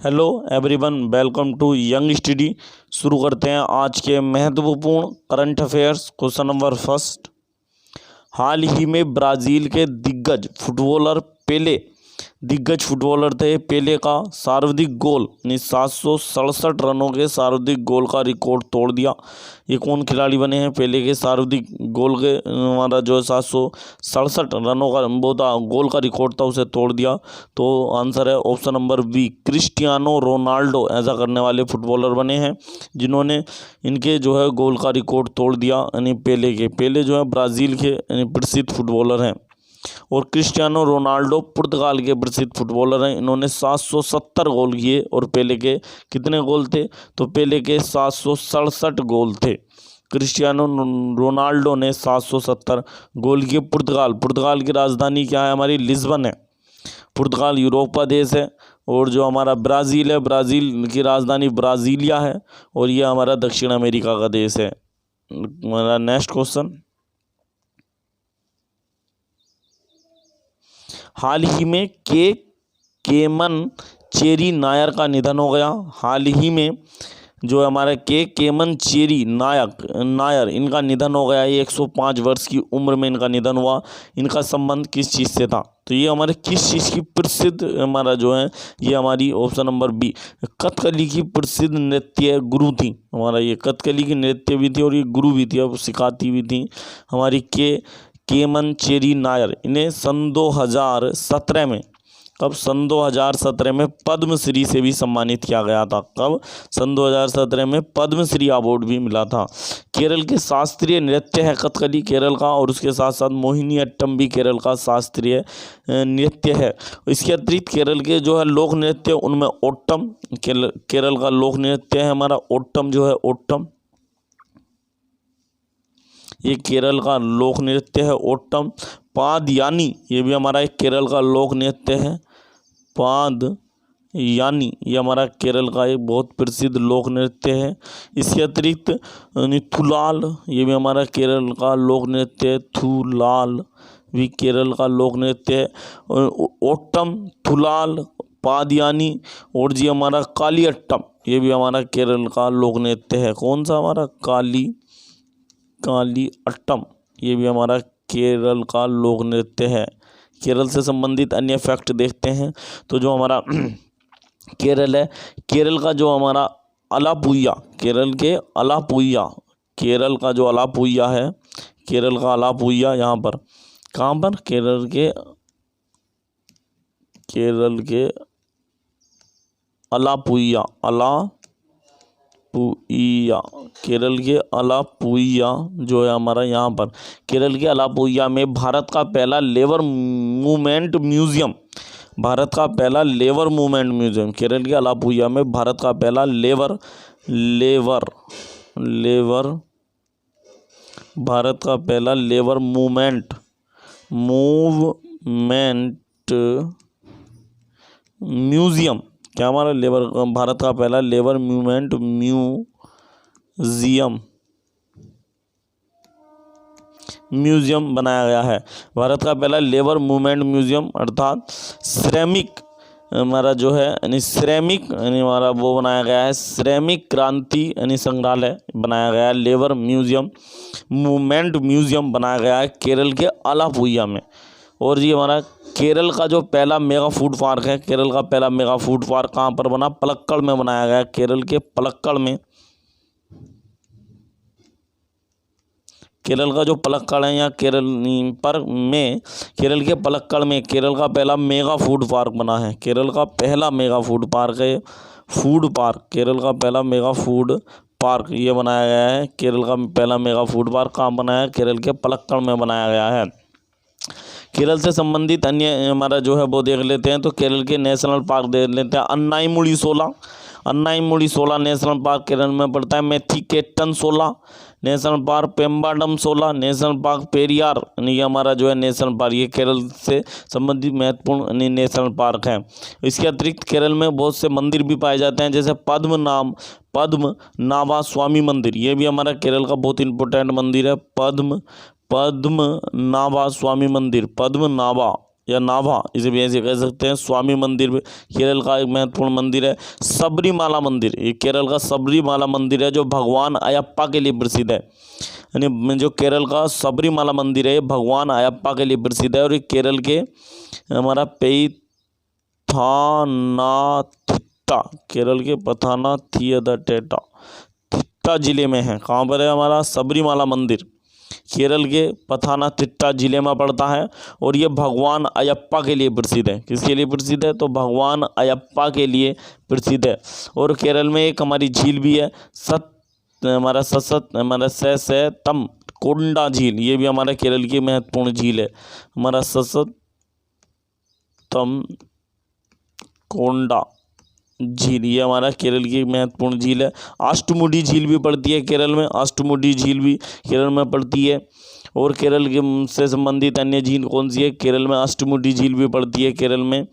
Hello everyone, welcome to Young Study. शुरू करते हैं आज के महत्वपूर्ण current affairs. Question number first, हाल ही में ब्राज़ील के दिग्गज फुटबॉलर थे पेले का सर्वाधिक गोल यानी 767 रनों के सर्वाधिक गोल का रिकॉर्ड तोड़ दिया। ये कौन खिलाड़ी बने हैं? पेले के सर्वाधिक गोल के हमारा जो है 767 रनों का वो था, गोल का रिकॉर्ड था, उसे तोड़ दिया। तो आंसर है option number B, Cristiano Ronaldo ऐसा करने वाले फुटबॉलर बने हैं जिन्होंने इनके जो है गोल का रिकॉर्ड तोड़ दिया। यानी पेले जो है ब्राज़ील के यानी प्रसिद्ध फुटबॉलर हैं और क्रिस्टियानो रोनाल्डो पुर्तगाल के प्रसिद्ध फुटबॉलर हैं। इन्होंने 770 गोल किए और पेले के कितने गोल थे? तो पेले के 767 गोल थे। क्रिस्टियानो रोनाल्डो ने 770 गोल किए। पुर्तगाल की राजधानी क्या है? हमारी लिस्बन है। पुर्तगाल यूरोप का देश है। और जो हमारा ब्राज़ील है, ब्राज़ील की राजधानी ब्राज़ीलिया है और यह हमारा दक्षिण अमेरिका का देश है। हमारा नेक्स्ट क्वेश्चन, हाल ही में केमन चेरी नायर का निधन हो गया। हाल ही में जो हमारा केमन चेरी नायर इनका निधन हो गया। ये 105 वर्ष की उम्र में इनका निधन हुआ। इनका संबंध किस चीज़ से था? तो ये हमारे किस चीज़ की प्रसिद्ध हमारा जो है ये हमारी ऑप्शन नंबर बी, कथकली की प्रसिद्ध नृत्य गुरु थी। हमारा ये कथकली की नृत्य भी थी और ये गुरु भी थी, अब सिखाती भी थी हमारी केमन चेरी नायर। इन्हें सन 2017 में, कब? सन 2017 में पद्मश्री से भी सम्मानित किया गया था। कब? सन 2017 में पद्मश्री अवार्ड भी मिला था। केरल के शास्त्रीय नृत्य है कथकली केरल का, और उसके साथ साथ मोहिनीअट्टम भी केरल का शास्त्रीय नृत्य है। इसके अतिरिक्त केरल के जो है लोक नृत्य, उनमें ओट्टम केरल का लोक नृत्य है हमारा। ओट्टम जो है ओट्टम, ये केरल का लोक नृत्य है ओट्टम। पादयानी, ये भी हमारा एक केरल का लोक नृत्य है। पादयानी ये हमारा केरल का एक बहुत प्रसिद्ध लोक नृत्य है। इसके अतिरिक्त थुलाल, ये भी हमारा केरल का लोक नृत्य है। थुलाल भी केरल का लोक नृत्य है। ओट्टम, थुलाल, पादयानी और जी हमारा कालियट्टम, ये भी हमारा केरल का लोक नृत्य है। कौन सा? हमारा कालियट्टम, ये भी हमारा केरल का लोक नृत्य है। केरल से संबंधित अन्य फैक्ट देखते हैं तो जो हमारा केरल है, केरल का जो हमारा अलापुया, केरल का जो अलापुया है, केरल का अलापुया यहाँ पर कहाँ पर? केरल के अलापुया केरल के अलापुया जो है हमारा यहाँ पर, केरल के अलापुया में भारत का पहला लेबर मूवमेंट म्यूजियम, केरल के अलापुया में भारत का पहला भारत का पहला लेबर मूवमेंट म्यूजियम, क्या हमारा भारत का पहला लेबर मूवमेंट म्यूजियम बनाया गया है। भारत का पहला लेबर मूवमेंट म्यूजियम अर्थात श्रमिक हमारा जो है यानी श्रमिक यानी हमारा वो बनाया गया है, श्रमिक क्रांति यानी संग्रहालय बनाया गया है। लेबर मूवमेंट म्यूजियम बनाया गया है केरल के अलापुया में। और ये हमारा केरल का जो पहला मेगा फूड पार्क है, केरल का पहला मेगा फूड पार्क कहाँ पर बना? पलक्कड़ में बनाया गया। केरल के पलक्कड़ में, केरल का जो पलक्कड़ है यहाँ केरल के पलक्कड़ में केरल का पहला मेगा फूड पार्क बना है। केरल का पहला मेगा फूड पार्क है केरल का पहला मेगा फूड पार्क ये बनाया गया है। केरल का पहला मेगा फूड पार्क कहाँ बनाया है? केरल के पलक्कड़ में बनाया गया है। केरल से संबंधित अन्य हमारा जो है वो देख लेते हैं तो केरल के नेशनल पार्क देख लेते हैं। अन्नाईमुड़ी 16 नेशनल पार्क केरल में पड़ता है। Mathikettan 16 national park, Pambadum 16 national park, Periyar यानी ये हमारा जो है नेशनल पार्क, ये केरल से संबंधित महत्वपूर्ण नेशनल पार्क है। इसके अतिरिक्त केरल में बहुत से मंदिर भी पाए जाते हैं, जैसे पद्मनाभा स्वामी मंदिर, ये भी हमारा केरल का बहुत इंपॉर्टेंट मंदिर है। पद्मनाभा स्वामी मंदिर, पद्मनाभा या नाभा, इसे भी ऐसे कह सकते हैं। स्वामी मंदिर भी केरल का एक महत्वपूर्ण मंदिर है। सबरीमाला मंदिर, ये केरल का सबरीमाला मंदिर है जो भगवान अयप्पा के लिए प्रसिद्ध है। यानी जो केरल का सबरीमाला मंदिर है भगवान अयप्पा के लिए प्रसिद्ध है और ये केरल के हमारा पैथानाथिट्टा, केरल के पथानाथिट्टा जिले में है। कहाँ पर है हमारा सबरीमाला मंदिर? केरल के पथानाथिट्टा जिले में पड़ता है और ये भगवान अयप्पा के लिए प्रसिद्ध है। किसके लिए प्रसिद्ध है? तो भगवान अयप्पा के लिए प्रसिद्ध है। और केरल में एक हमारी झील भी है, ससतम कोंडा झील, ये भी हमारा केरल की महत्वपूर्ण झील है। हमारा ससतम कोंडा झील, ये हमारा केरल की महत्वपूर्ण झील है। अष्टमुडी झील भी पड़ती है केरल में, अष्टमुडी झील भी केरल में पड़ती है। और केरल के से संबंधित अन्य झील कौन सी है? केरल में अष्टमुडी झील भी पड़ती है केरल में।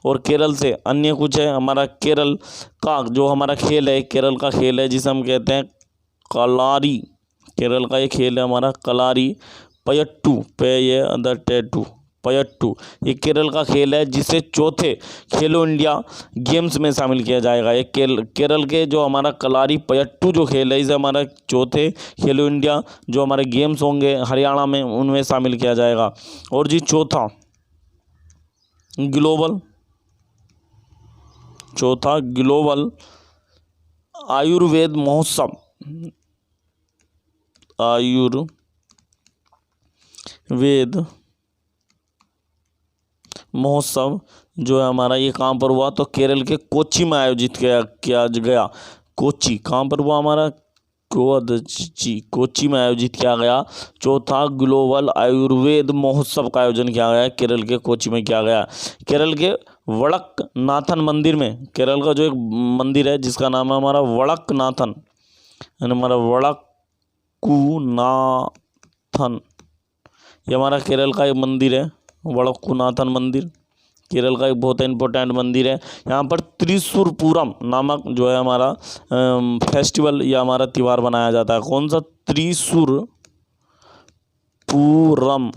और केरल से अन्य कुछ है हमारा केरल का जो हमारा खेल है, केरल का खेल है जिसे हम कहते हैं कलारी। केरल का ये खेल है हमारा कलारी पयट्टू, पे ये अदर टैटू, पयट्टू, ये केरल का खेल है जिसे चौथे खेलो इंडिया गेम्स में शामिल किया जाएगा। ये केरल के जो हमारा कलारी पयट्टू जो खेल है इसे हमारा चौथे खेलो इंडिया जो हमारे गेम्स होंगे हरियाणा में उनमें शामिल किया जाएगा। और जी चौथा ग्लोबल आयुर्वेद महोत्सव, आयुर्वेद महोत्सव जो है हमारा ये कहाँ पर हुआ? तो केरल के कोच्चि में आयोजित किया गया। कोच्चि कहाँ पर हुआ हमारा? कोच्चि में आयोजित किया गया। चौथा ग्लोबल आयुर्वेद महोत्सव का आयोजन किया गया केरल के कोच्चि में किया गया। केरल के वड़कनाथन मंदिर में, केरल का जो एक मंदिर है जिसका नाम है हमारा वड़कनाथन, हमारा वड़कुनाथन, ये हमारा केरल का एक मंदिर है। वड़कुनाथन मंदिर केरल का एक बहुत इंपॉर्टेंट मंदिर है। यहाँ पर त्रिशूर पूरम नामक जो है हमारा फेस्टिवल या हमारा त्यौहार मनाया जाता है। कौन सा? त्रिशूर पूरम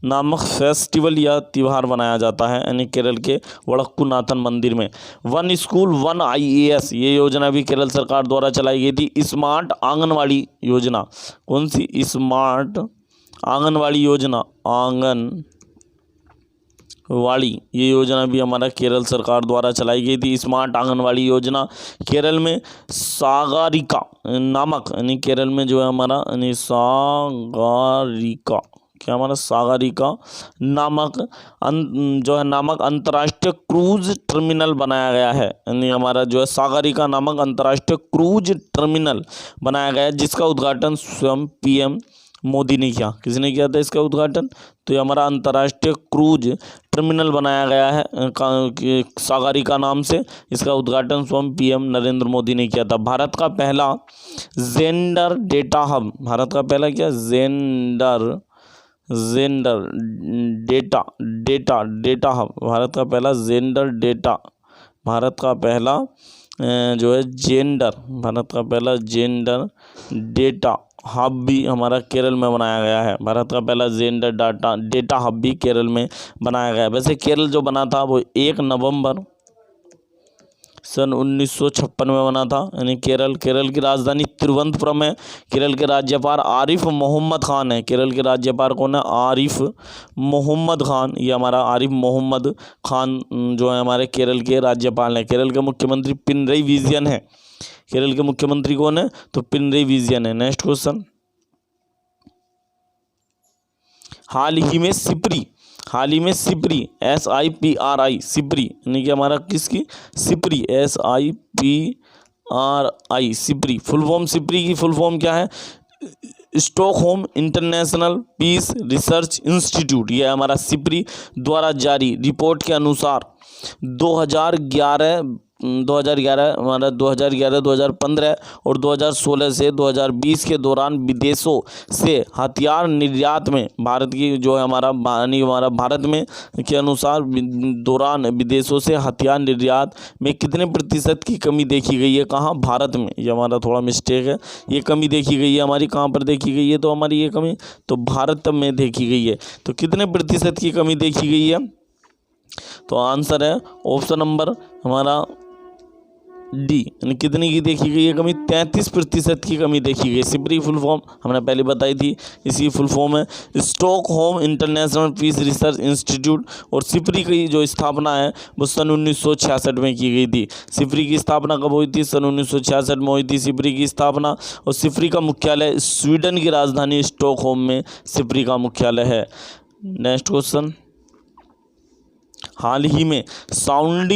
नामक फेस्टिवल या त्यौहार मनाया जाता है यानी केरल के वड़कुनाथन मंदिर में। वन स्कूल वन IAS, ये योजना भी केरल सरकार द्वारा चलाई गई थी। स्मार्ट आंगनवाड़ी योजना, कौन सी? स्मार्ट आंगनवाड़ी योजना, आंगनवाड़ी, ये योजना भी हमारा केरल सरकार द्वारा चलाई गई थी। स्मार्ट आंगनवाड़ी योजना केरल में सागरिका नामक, यानी केरल में जो है हमारा यानी सागरिका, क्या हमारा सागरिका नामक जो है नामक अंतर्राष्ट्रीय क्रूज टर्मिनल बनाया गया है। यानी हमारा जो है सागरिका नामक अंतर्राष्ट्रीय क्रूज टर्मिनल बनाया गया है जिसका उद्घाटन स्वयं PM मोदी ने किया। किसने किया था इसका उद्घाटन? तो ये हमारा अंतर्राष्ट्रीय क्रूज टर्मिनल बनाया गया है सागरिका नाम से। इसका उद्घाटन स्वयं PM नरेंद्र मोदी ने किया था। भारत का पहला जेंडर डेटा हब, भारत का पहला क्या? जेंडर डेटा हब, भारत का पहला जेंडर डेटा, भारत का पहला जो है भारत का पहला जेंडर डेटा हब भी हमारा केरल में बनाया गया है। भारत का पहला जेंडर डेटा हब भी केरल में बनाया गया है। वैसे केरल जो बना था वो 1 नवंबर सन 1956 में बना था। यानी केरल की राजधानी तिरुवनंतपुरम है। केरल के राज्यपाल आरिफ मोहम्मद खान है। केरल के राज्यपाल कौन है? आरिफ मोहम्मद खान। ये हमारा आरिफ मोहम्मद खान जो है हमारे केरल के राज्यपाल हैं। केरल के मुख्यमंत्री पिनरई विजयन है। केरल के मुख्यमंत्री कौन है? तो पिनरई विजयन है। नेक्स्ट क्वेश्चन, हाल ही में सिपरी SIPRI सिपरी यानी कि हमारा किसकी? SIPRI SIPRI SIPRI full form, SIPRI की फुल फॉर्म क्या है? Stockholm International Peace Research Institute. यह हमारा सिपरी द्वारा जारी रिपोर्ट के अनुसार 2011 2011 हमारा 2011-2015 और 2016 से 2020 के दौरान विदेशों से हथियार निर्यात में भारत की जो है हमारा भारत में के अनुसार दौरान विदेशों से हथियार निर्यात में कितने प्रतिशत की कमी देखी गई है? कहाँ? भारत में। ये हमारा थोड़ा मिस्टेक है, ये कमी देखी गई है हमारी। कहाँ पर देखी गई है? तो हमारी ये कमी तो भारत में देखी गई है। तो कितने प्रतिशत की कमी देखी गई है? तो आंसर है ऑप्शन नंबर हमारा डी, यानी कितनी की देखी गई है कमी? 33% की कमी देखी गई। सिप्री फुल फॉर्म हमने पहले बताई थी, इसकी फुल फॉर्म है Stockholm International Peace Research Institute. और सिप्री की जो स्थापना है वो सन 1966 में की गई थी। सिप्री की स्थापना कब हुई थी? सन 1966 में हुई थी सिप्री की स्थापना। और सिप्री का मुख्यालय स्वीडन की राजधानी स्टॉकहोम में सिप्री का मुख्यालय है। नेक्स्ट क्वेश्चन, हाल ही में साउंड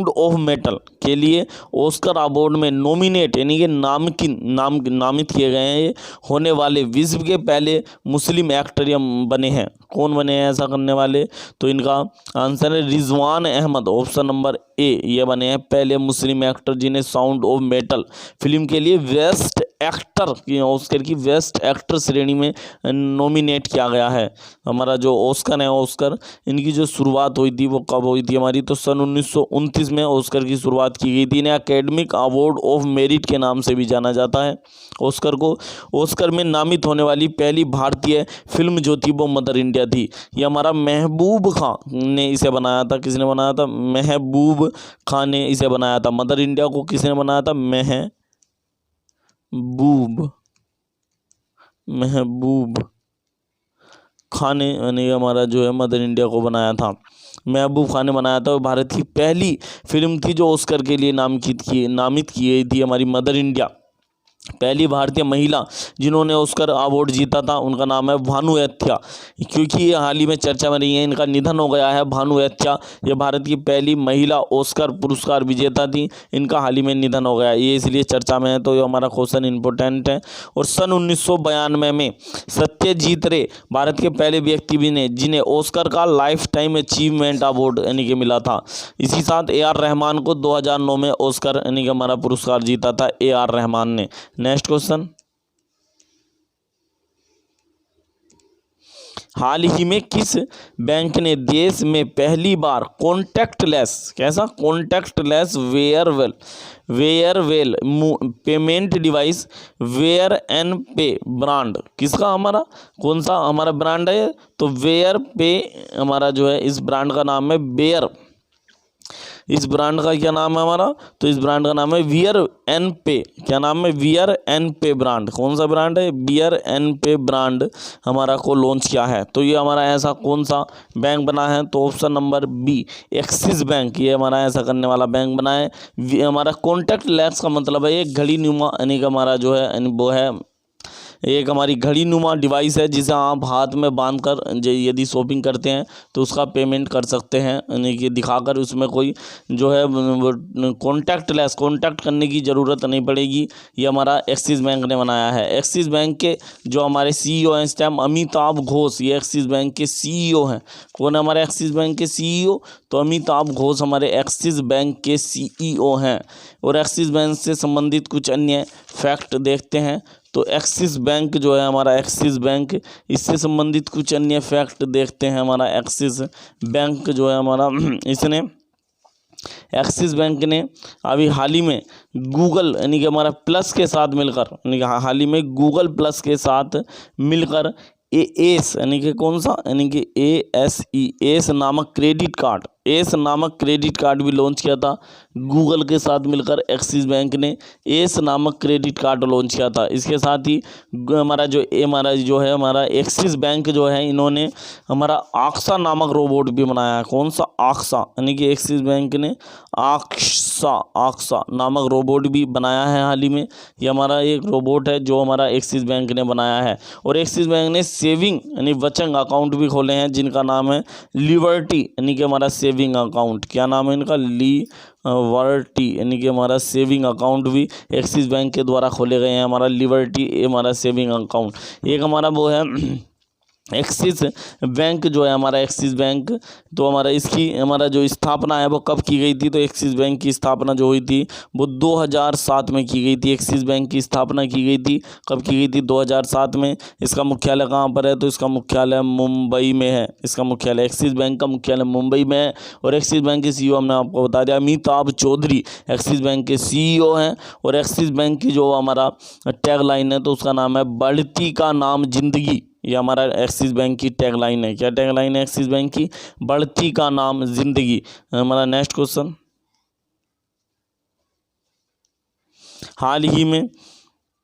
ऑफ मेटल के लिए ऑस्कर अवार्ड में नॉमिनेट यानी कि नामित किए गए हैं होने वाले विश्व के पहले मुस्लिम एक्टर या बने हैं। कौन बने हैं ऐसा करने वाले? तो इनका आंसर है Rizwan Ahmed, option number A. ये बने हैं पहले मुस्लिम एक्टर जिन्हें साउंड ऑफ मेटल फिल्म के लिए बेस्ट एक्टर की ऑस्कर की बेस्ट एक्टर श्रेणी में नॉमिनेट किया गया है। हमारा जो ऑस्कर है, ऑस्कर इनकी जो शुरुआत हुई थी वो कब हुई थी हमारी? तो सन 1929 में ऑस्कर की शुरुआत की गई थी। इन्हें एकेडमिक अवार्ड ऑफ मेरिट के नाम से भी जाना जाता है। ऑस्कर को ऑस्कर में नामित होने वाली पहली भारतीय फिल्म जो थी वो मदर इंडिया थी। ये हमारा महबूब खान ने इसे बनाया था। किसने बनाया था? महबूब खान ने इसे बनाया था। मदर इंडिया को किसने बनाया था? महबूब खान ने यानी हमारा जो है मदर इंडिया को बनाया था। महबूब खान ने बनाया था। भारत की पहली फिल्म थी जो ऑस्कर के लिए नामित की गई थी हमारी मदर इंडिया। पहली भारतीय महिला जिन्होंने ऑस्कर अवार्ड जीता था उनका नाम है भानु एत्या। क्योंकि ये हाल ही में चर्चा में रही है, इनका निधन हो गया है। भानु एत्या ये भारत की पहली महिला ऑस्कर पुरस्कार विजेता थी, इनका हाल ही में निधन हो गया, ये इसलिए चर्चा में है। तो ये हमारा क्वेश्चन इंपॉर्टेंट है। और सन 1992 में सत्यजीत रे भारत के पहले व्यक्ति भी ने जिन्हें ऑस्कर का लाइफ टाइम अचीवमेंट अवार्ड यानी कि मिला था। इसी साथ ए आर रहमान को 2009 में ऑस्कर यानी कि हमारा पुरस्कार जीता था ए आर रहमान ने। नेक्स्ट क्वेश्चन, हाल ही में किस बैंक ने देश में पहली बार कॉन्टैक्टलेस वेयरवेल payment device wear n pay brand, किसका हमारा कौन सा हमारा ब्रांड है? तो वेयर पे हमारा जो है इस ब्रांड का नाम है बेयर। इस ब्रांड का क्या नाम है हमारा? तो इस ब्रांड का नाम है वियर एन पे। क्या नाम है? Wear N pay brand. कौन सा ब्रांड है? वियर एन पे ब्रांड हमारा को लॉन्च किया है। तो ये हमारा ऐसा कौन सा बैंक बना है? तो option number B Axis Bank, ये हमारा ऐसा करने वाला बैंक बना है। हमारा कॉन्टैक्ट लेस का मतलब है एक घड़ी नुमा यानी कि हमारा जो है वो है एक हमारी घड़ी नुमा डिवाइस है जिसे आप हाथ में बांधकर यदि शॉपिंग करते हैं तो उसका पेमेंट कर सकते हैं, यानी कि दिखाकर उसमें कोई जो है कॉन्टैक्ट करने की ज़रूरत नहीं पड़ेगी। ये हमारा एक्सिस बैंक ने बनाया है। एक्सिस बैंक के जो हमारे CEO हैं इस टाइम अमिताभ घोष, ये एक्सिस बैंक के CEO हैं। कौन है हमारे एक्सिस बैंक के CEO? तो अमिताभ घोष हमारे एक्सिस बैंक के CEO हैं। और एक्सिस बैंक से संबंधित कुछ अन्य फैक्ट देखते हैं। तो एक्सिस बैंक जो है हमारा एक्सिस बैंक, इससे संबंधित कुछ अन्य फैक्ट देखते हैं। हमारा एक्सिस बैंक जो है हमारा एक्सिस बैंक ने अभी हाल ही में गूगल यानी कि हमारा प्लस के साथ मिलकर यानी कि हाल ही में गूगल प्लस के साथ मिलकर एस यानी कि कौन सा यानी कि एस नामक क्रेडिट कार्ड भी लॉन्च किया था। गूगल के साथ मिलकर एक्सिस बैंक ने एस नामक क्रेडिट कार्ड लॉन्च किया था। इसके साथ ही हमारा जो है हमारा एक्सिस बैंक जो है इन्होंने हमारा आक्सा नामक रोबोट भी बनाया है। कौन सा? आक्सा, यानी कि एक्सिस बैंक ने आक्सा नामक रोबोट भी बनाया है हाल ही में। ये हमारा एक रोबोट है जो हमारा एक्सिस बैंक ने बनाया है। और एक्सिस बैंक ने सेविंग यानी बचत अकाउंट भी खोले हैं जिनका नाम है लिबर्टी यानी कि हमारा सेविंग अकाउंट। क्या नाम है इनका? लिबर्टी यानी कि हमारा सेविंग अकाउंट भी एक्सिस बैंक के द्वारा खोले गए हैं। हमारा लिबर्टी हमारा सेविंग अकाउंट। एक हमारा वो है एक्सिस बैंक जो है हमारा, एक्सिस बैंक, तो हमारा इसकी हमारा जो स्थापना है वो कब की गई थी? तो एक्सिस बैंक की स्थापना जो हुई थी वो 2007 में की गई थी। एक्सिस बैंक की स्थापना की गई थी, कब की गई थी? 2007 में। इसका मुख्यालय कहाँ पर है? तो इसका मुख्यालय मुंबई में है। इसका मुख्यालय, एक्सिस बैंक का मुख्यालय मुंबई में है। और एक्सिस बैंक के CEO हमने आपको बता दिया, अमिताभ चौधरी एक्सिस बैंक के CEO हैं। और एक्सिस बैंक की जो हमारा टैगलाइन है तो उसका नाम है बढ़ती का नाम जिंदगी। ये हमारा एक्सिस बैंक की टैगलाइन है। क्या टैगलाइन है एक्सिस बैंक की? बढ़ती का नाम जिंदगी। हमारा नेक्स्ट क्वेश्चन, हाल ही में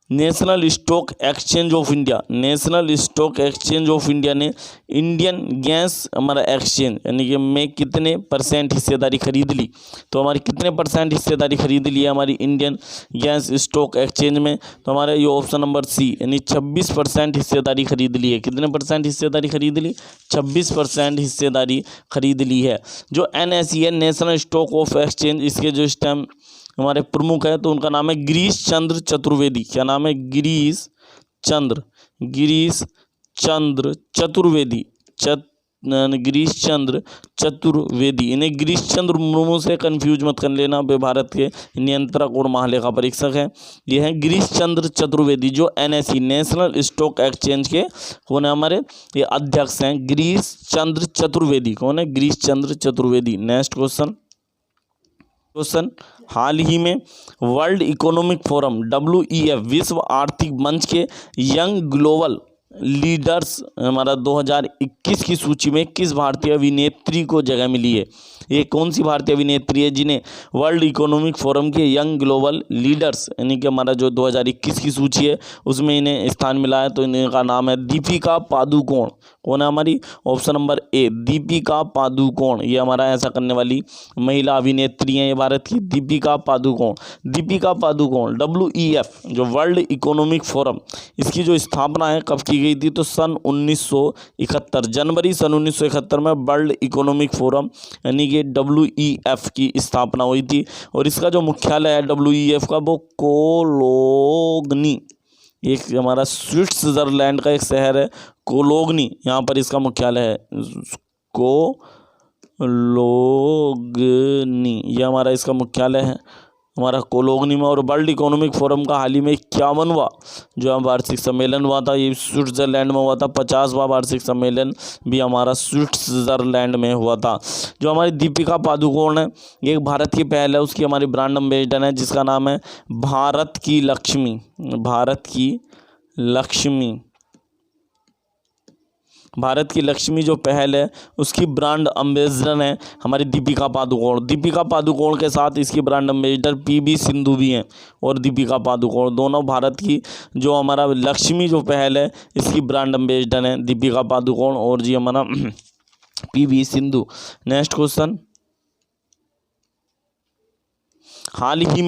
national stock exchange of India, national stock exchange of India ने इंडियन गैस हमारा एक्सचेंज यानी कि में कितने % हिस्सेदारी खरीद ली? तो हमारी कितने % हिस्सेदारी खरीद ली है हमारी इंडियन गैस स्टॉक एक्सचेंज में? तो हमारे ये ऑप्शन नंबर सी यानी 26% हिस्सेदारी खरीद ली है। कितने % हिस्सेदारी खरीद ली? 26% हिस्सेदारी खरीद ली है। जो NSE है, नेशनल स्टॉक ऑफ एक्सचेंज, इसके जो इस टाइम हमारे प्रमुख है तो उनका नाम है गिरीश चंद्र चतुर्वेदी। क्या नाम है? गिरीश चंद्र चतुर्वेदी। गिरीश चंद्र चतुर्वेदी। इन्हें गिरीश चंद्र मुर्मू से कंफ्यूज मत कर लेना, वे भारत के नियंत्रक और महालेखा परीक्षक हैं। ये हैं गिरीश चंद्र चतुर्वेदी, जो NSE नेशनल स्टॉक एक्सचेंज के कौन है हमारे? ये अध्यक्ष हैं गिरीश चंद्र चतुर्वेदी। कौन है? गिरीश चंद्र चतुर्वेदी। नेक्स्ट क्वेश्चन, हाल ही में वर्ल्ड इकोनॉमिक फोरम WEF विश्व आर्थिक मंच के यंग ग्लोबल लीडर्स हमारा 2021 की सूची में किस भारतीय अभिनेत्री को जगह मिली है? ये कौन सी भारतीय अभिनेत्री है जिन्हें वर्ल्ड इकोनॉमिक फोरम के यंग ग्लोबल लीडर्स यानी कि हमारा जो 2021 की सूची है उसमें इन्हें स्थान मिला है? तो इनका नाम है दीपिका पादुकोण। कौन है हमारी? ऑप्शन नंबर ए, दीपिका पादुकोण। ये हमारा ऐसा करने वाली महिला अभिनेत्री हैं ये भारत की, दीपिका पादुकोण। दीपिका पादुकोण WEF जो वर्ल्ड इकोनॉमिक फोरम, इसकी जो स्थापना है कब की गई थी? तो सन 1971, जनवरी सन 1971 में वर्ल्ड इकोनॉमिक फोरम यानी कि WEF की स्थापना हुई थी। और इसका जो मुख्यालय है WEF का वो कोलोगनी, एक हमारा स्विट्जरलैंड का एक शहर है कोलोगनी, यहाँ पर इसका मुख्यालय है। कोलोगनी ये हमारा इसका मुख्यालय है हमारा कोलोगनी में। और वर्ल्ड इकोनॉमिक फोरम का हाल ही में 51वां जो वार्षिक सम्मेलन हुआ था ये स्विट्जरलैंड में हुआ था। 50वां वार्षिक सम्मेलन भी हमारा स्विट्जरलैंड में हुआ था। जो हमारी दीपिका पादुकोण है ये एक भारत की पहल है, उसकी हमारी ब्रांड एम्बेसडर है जिसका नाम है भारत की लक्ष्मी। भारत की लक्ष्मी, भारत की लक्ष्मी जो पहल है उसकी ब्रांड एम्बेसडर है हमारी दीपिका पादुकोण। दीपिका पादुकोण के साथ इसकी ब्रांड एम्बेसडर PV सिंधु भी हैं और दीपिका पादुकोण दोनों भारत की जो हमारा लक्ष्मी जो पहल है इसकी ब्रांड एम्बेसडर हैं दीपिका पादुकोण और जी हमारा PV सिंधु। नेक्स्ट क्वेश्चन, हाल ही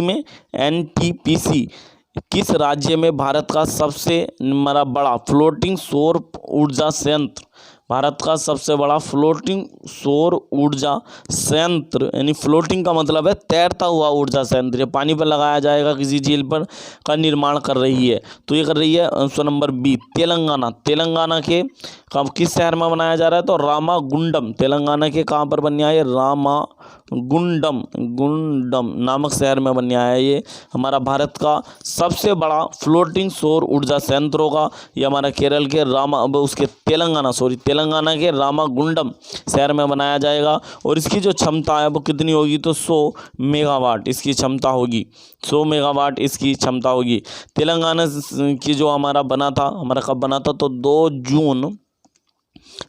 में NTPC किस राज्य में भारत का सबसे बड़ा फ्लोटिंग सौर ऊर्जा संयंत्र, भारत का सबसे बड़ा फ्लोटिंग सौर ऊर्जा संयंत्र यानी फ्लोटिंग का मतलब है तैरता हुआ ऊर्जा संयंत्र, पानी पर लगाया जाएगा किसी झील पर, का निर्माण कर रही है? तो ये कर रही है option number B, Telangana. Telangana के किस शहर में बनाया जा रहा है? तो रामागुंडम। तेलंगाना के कहाँ पर बनया है? रामागुंडम नामक शहर में बनया है। ये हमारा भारत का सबसे बड़ा फ्लोटिंग सौर ऊर्जा संयंत्र होगा। ये हमारा केरल के तेलंगाना के रामागुंडम शहर में बनाया जाएगा। और इसकी जो क्षमता है वो कितनी होगी? तो 100 मेगावाट इसकी क्षमता होगी। 100 मेगावाट इसकी क्षमता होगी। तेलंगाना की जो हमारा बना था, हमारा कब बना था? तो 2 जून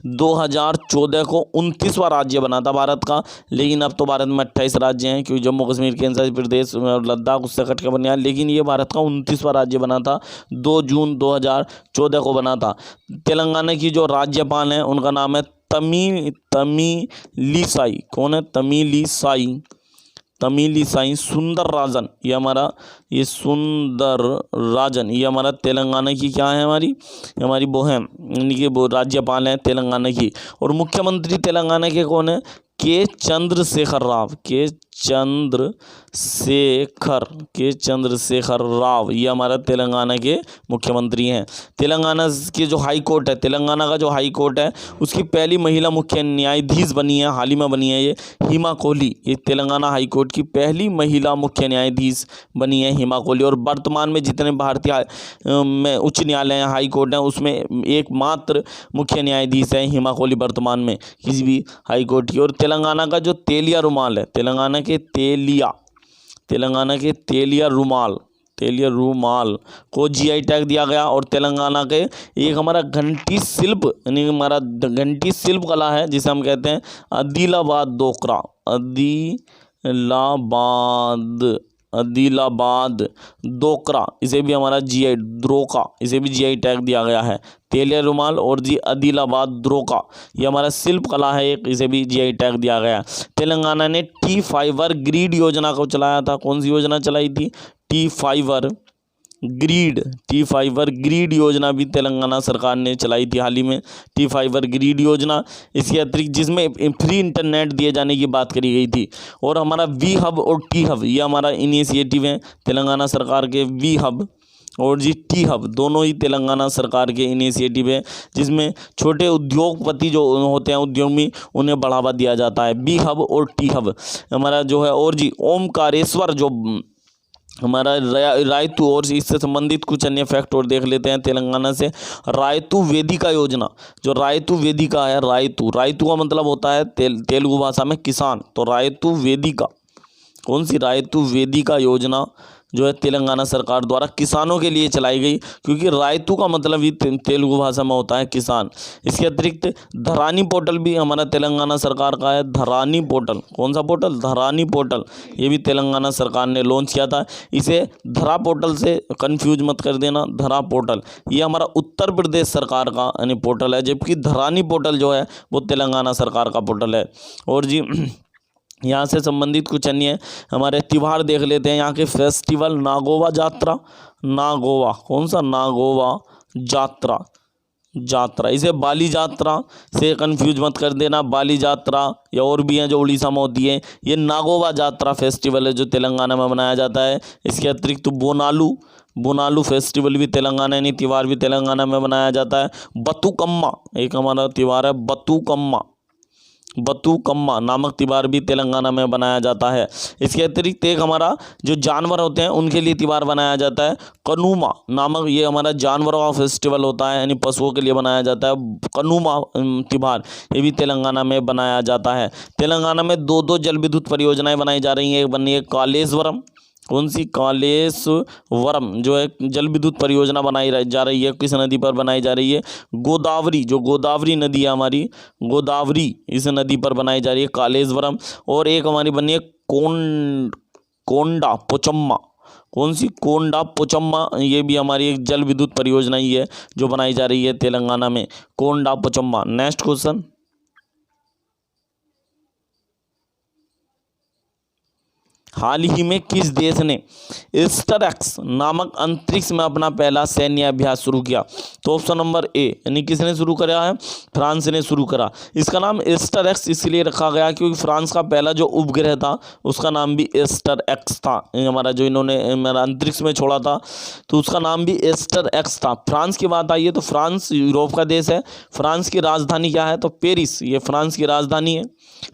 2014 को 29वां राज्य बना था भारत का। लेकिन अब तो भारत में 28 राज्य हैं क्योंकि जम्मू कश्मीर, केंद्र शासित प्रदेश और लद्दाख उससे कट के बने हैं। लेकिन ये भारत का 29वां राज्य बना था, 2 जून 2014 को बना था। तेलंगाना की जो राज्यपाल हैं उनका नाम है तमिलिसाई। कौन है? तमिलिसाई सुंदरराजन। ये हमारा सुंदरराजन ये हमारा तेलंगाना की क्या है? हमारी वो है यानी कि वो राज्यपाल हैं तेलंगाना की। और मुख्यमंत्री तेलंगाना के कौन है? के चंद्रशेखर राव ये हमारा तेलंगाना के मुख्यमंत्री हैं। तेलंगाना के जो हाई कोर्ट है, तेलंगाना का जो हाई कोर्ट है उसकी पहली महिला मुख्य न्यायाधीश बनी है, हाल ही में बनी है ये हिमा कोहली। ये तेलंगाना हाई कोर्ट की पहली महिला मुख्य न्यायाधीश बनी है हिमा कोहली। और वर्तमान में जितने भारतीय में उच्च न्यायालय हैं, हाई कोर्ट हैं, उसमें एकमात्र मुख्य न्यायाधीश है हिमा कोहली वर्तमान में किसी भी हाई कोर्ट की। और तेलंगाना का जो तेलिया रुमाल है, तेलंगाना के तेलिया रुमाल को जीआई टैग दिया गया। और तेलंगाना के एक हमारा घंटी शिल्प यानी हमारा घंटी शिल्प कला है जिसे हम कहते हैं आदिलाबाद डोकरा, इसे भी हमारा जीआई द्रोका, इसे भी जीआई टैग दिया गया है। तेलिया रुमाल और जी आदिलाबाद द्रोका ये हमारा शिल्प कला है एक, इसे भी जीआई टैग दिया गया है। तेलंगाना ने टी फाइबर ग्रिड योजना को चलाया था। कौन सी योजना चलाई थी? टी फाइबर ग्रिड योजना भी तेलंगाना सरकार ने चलाई थी हाल ही में, टी फाइबर ग्रिड योजना। इसके अतिरिक्त जिसमें फ्री इंटरनेट दिए जाने की बात करी गई थी। और हमारा वी हब और टी हब ये हमारा इनिशिएटिव है तेलंगाना सरकार के। वी हब और जी टी हब दोनों ही तेलंगाना सरकार के इनिशिएटिव है, जिसमें छोटे उद्योगपति जो होते हैं, उद्यमी, उन्हें बढ़ावा दिया जाता है। बी हब और टी हब हमारा जो है। और जी ओमकारेश्वर जो हमारा रायतू, और इससे संबंधित कुछ अन्य फैक्ट और देख लेते हैं तेलंगाना से। रायतू वेदिका योजना, जो रायतू वेदिका है, रायतू का मतलब होता है तेलुगु भाषा में किसान। तो रायतू वेदिका, कौन सी? रायतू वेदिका योजना जो है तेलंगाना सरकार द्वारा किसानों के लिए चलाई गई, क्योंकि रायतू का मतलब ही तेलुगु भाषा में होता है किसान। इसके अतिरिक्त धरानी पोर्टल भी हमारा तेलंगाना सरकार का है। धरानी पोर्टल, कौन सा पोर्टल? धरानी पोर्टल, ये भी तेलंगाना सरकार ने लॉन्च किया था। इसे धरा पोर्टल से कंफ्यूज मत कर देना। धरा पोर्टल ये हमारा उत्तर प्रदेश सरकार का यानी पोर्टल है, जबकि धरानी पोर्टल जो है वो तेलंगाना सरकार का पोर्टल है। और जी यहाँ से संबंधित कुछ अन्य हमारे त्यौहार देख लेते हैं। यहाँ के फेस्टिवल नागोवा जात्रा, नागोवा, कौन सा? नागोवा जात्रा, इसे बाली जात्रा से कंफ्यूज मत कर देना। बाली जात्रा या और भी हैं जो उड़ीसा में होती है। ये नागोवा जात्रा फेस्टिवल है जो तेलंगाना में मनाया जाता है। इसके अतिरिक्त बोनालू फेस्टिवल भी तेलंगाना यानी त्यौहार भी तेलंगाना में मनाया जाता है। बतुकम्मा एक हमारा त्यौहार है, बतुकम्मा नामक त्यौहार भी तेलंगाना में बनाया जाता है। इसके अतिरिक्त एक हमारा जो जानवर होते हैं उनके लिए त्यौहार बनाया जाता है, कनुमा नामक, ये हमारा जानवरों का फेस्टिवल होता है यानी पशुओं के लिए बनाया जाता है। कनुमा त्यौहार ये भी तेलंगाना में बनाया जाता है। तेलंगाना में दो जल विद्युत परियोजनाएं बनाई जा रही हैं। एक बनी है कालेश्वरम, कौन सी? कालेश्वरम जो है जल विद्युत परियोजना बनाई जा रही है। किस नदी पर बनाई जा रही है? गोदावरी, जो गोदावरी नदी है हमारी, गोदावरी इस नदी पर बनाई जा रही है कालेश्वरम। और एक हमारी बनी है कोंडा पोचम्मा, कौन सी? कोंडा पोचम्मा, ये भी हमारी एक जल विद्युत परियोजना ही है जो बनाई जा रही है तेलंगाना में, कोंडा पोचम्मा। नेक्स्ट क्वेश्चन, हाल ही में किस देश ने स्टारएक्स नामक अंतरिक्ष में अपना पहला सैन्य अभ्यास शुरू किया? तो ऑप्शन नंबर ए यानी किसने शुरू करा है? फ्रांस ने शुरू करा। इसका नाम स्टारएक्स इसलिए रखा गया क्योंकि फ्रांस का पहला जो उपग्रह था उसका नाम भी स्टारएक्स था। हमारा जो इन्होंने हमारा अंतरिक्ष में छोड़ा था तो उसका नाम भी स्टारएक्स था। फ्रांस की बात आई है तो फ्रांस यूरोप का देश है। फ्रांस की राजधानी क्या है? तो पेरिस, ये फ्रांस की राजधानी है।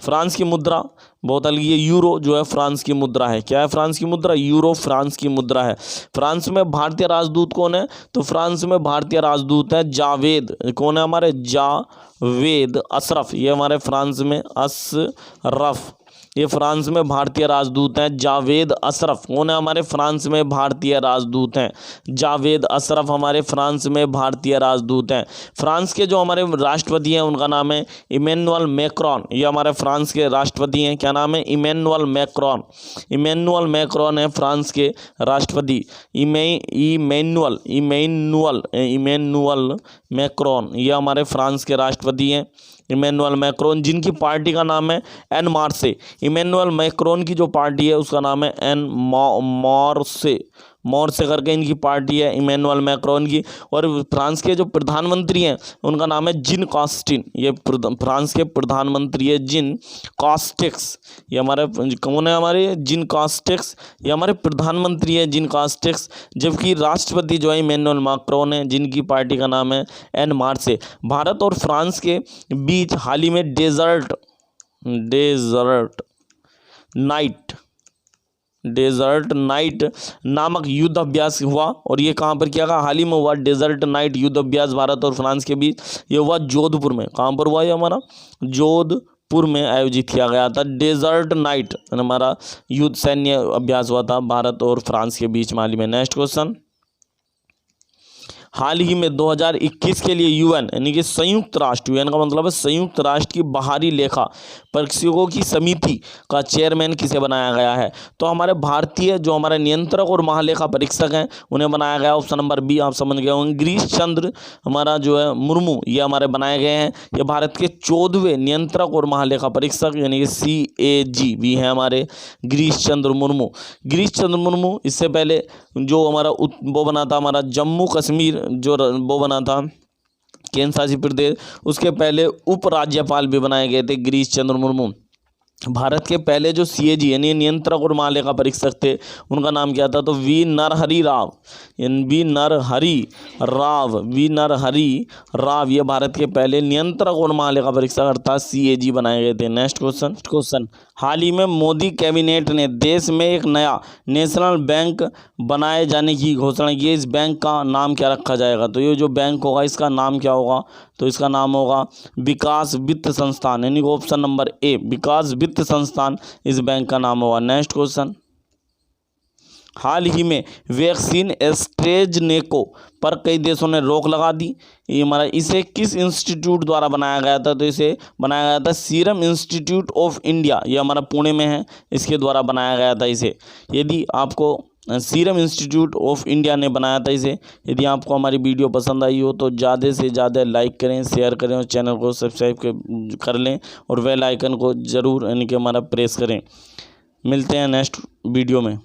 फ्रांस की मुद्रा बहुत अलग, ये यूरो जो है फ्रांस की मुद्रा है। क्या है फ्रांस की मुद्रा? यूरो फ्रांस की मुद्रा है। फ्रांस में भारतीय राजदूत कौन है? तो फ्रांस में भारतीय राजदूत है जावेद, कौन है हमारे? जावेद अशरफ, ये हमारे फ्रांस में अशरफ, ये फ्रांस में भारतीय राजदूत हैं जावेद अशरफ। कौन है हमारे? फ्रांस में भारतीय राजदूत हैं जावेद अशरफ, हमारे फ्रांस में भारतीय राजदूत हैं। फ्रांस के जो हमारे राष्ट्रपति हैं उनका नाम है इमैनुअल मैक्रोन, ये हमारे फ्रांस के राष्ट्रपति हैं। क्या नाम है? Emmanuel Macron. इमैनुअल मैक्रोन है फ्रांस के राष्ट्रपति। इमैनुअल मैक्रोन ये हमारे फ्रांस के राष्ट्रपति हैं। इमैनुअल मैक्रोन, जिनकी पार्टी का नाम है एन मार्से। इमैनुअल मैक्रोन की जो पार्टी है उसका नाम है एन मार्से, मोर से करके इनकी पार्टी है, इमैनुअल मैक्रोन की। और फ्रांस के जो प्रधानमंत्री हैं उनका नाम है जीन कास्टिन। ये फ्रांस के प्रधानमंत्री है जीन कास्टेक्स। ये हमारे कौन है, हमारे जीन कास्टेक्स, ये हमारे प्रधानमंत्री है जीन कास्टेक्स। जबकि राष्ट्रपति जो है इमैनुअल मैक्रोन है, जिनकी पार्टी का नाम है एन मार्से। भारत और फ्रांस के बीच हाल ही में डेजर्ट नाइट नामक युद्ध अभ्यास हुआ। और ये कहाँ पर किया गया, हाल ही में हुआ डेजर्ट नाइट युद्ध अभ्यास भारत और फ्रांस के बीच। ये हुआ जोधपुर में। कहाँ पर हुआ ये हमारा, जोधपुर में आयोजित किया गया था डेजर्ट नाइट, हमारा युद्ध सैन्य अभ्यास हुआ था भारत और फ्रांस के बीच में हाल ही में। नेक्स्ट क्वेश्चन, हाल ही में 2021 के लिए यूएन यानी कि संयुक्त राष्ट्र, यूएन का मतलब है संयुक्त राष्ट्र की बाहरी लेखा परीक्षकों की समिति का चेयरमैन किसे बनाया गया है। तो हमारे भारतीय जो हमारे नियंत्रक और महालेखा परीक्षक हैं उन्हें बनाया गया, ऑप्शन नंबर बी आप समझ गए होंगे, गिरीश चंद्र हमारा जो है मुर्मू, ये हमारे बनाए गए हैं। ये भारत के 14वें नियंत्रक और महालेखा परीक्षक यानी कि CAG भी हैं हमारे गिरीश चंद्र मुर्मू। गिरीश चंद्र मुर्मू इससे पहले जो हमारा वो बना था, हमारा जम्मू कश्मीर जो वो बना था केंद्र शासित प्रदेश, उसके पहले उपराज्यपाल भी बनाए गए थे गिरीश चंद्र मुर्मू। भारत के पहले जो CAG यानी नियंत्रक और महालेखा परीक्षक थे उनका नाम क्या था, तो वी नरहरि राव ये भारत के पहले नियंत्रक और महालेखा परीक्षक अर्थात CAG बनाए गए थे। नेक्स्ट क्वेश्चन, हाल ही में मोदी कैबिनेट ने देश में एक नया नेशनल बैंक बनाए जाने की घोषणा की है। इस बैंक का नाम क्या रखा जाएगा, तो ये जो बैंक होगा इसका नाम क्या होगा, तो इसका नाम होगा विकास वित्त संस्थान यानी ऑप्शन नंबर ए विकास वित्त संस्थान इस बैंक का नाम होगा। नेक्स्ट क्वेश्चन, हाल ही में वैक्सीन एस्ट्रेजेनेका पर कई देशों ने रोक लगा दी। ये हमारा इसे किस इंस्टीट्यूट द्वारा बनाया गया था, तो इसे बनाया गया था सीरम इंस्टीट्यूट ऑफ इंडिया, ये हमारा पुणे में है, इसके द्वारा बनाया गया था इसे। यदि आपको सीरम इंस्टीट्यूट ऑफ इंडिया ने बनाया था इसे। यदि आपको हमारी वीडियो पसंद आई हो तो ज़्यादा से ज़्यादा लाइक करें, शेयर करें और चैनल को सब्सक्राइब कर लें और बेल आइकन को ज़रूर यानी कि हमारा प्रेस करें। मिलते हैं नेक्स्ट वीडियो में।